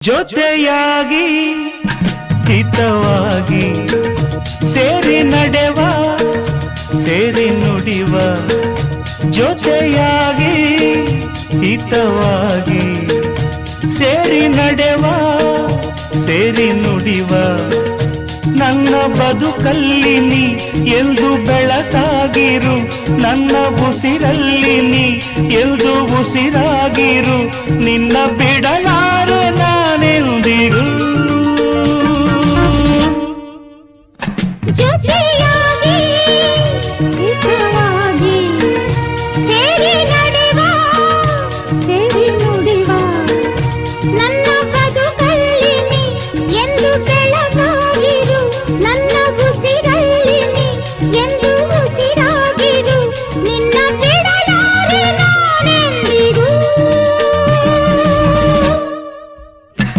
ಜೊತೆಯಾಗಿ ಹಿತವಾಗಿ ಸೇರಿ ನಡೆವ ಸೇರಿ ನುಡಿವ ಜೊತೆಯಾಗಿ ಹಿತವಾಗಿ ಸೇರಿ ನಡೆವ ಸೇರಿ ನುಡಿವ ನನ್ನ ಬದುಕಲ್ಲಿ ನೀ ಎಂದು ಬೆಳಕಾಗಿರು ನನ್ನ ಉಸಿರಲ್ಲಿ ನೀ ಎಂದು ಉಸಿರಾಗಿರು ನಿನ್ನ ಬಿಡಲಾರೆ ನಾನೆಂದಿರು ಜೊತೆಯಾಗಿ ಹಿತವಾಗಿ ಸೇರಿ ನಡೆವ ಸೇರಿ ನುಡಿವ ನನ್ನ ಬದುಕಲ್ಲಿ ನೀ ಎಂದು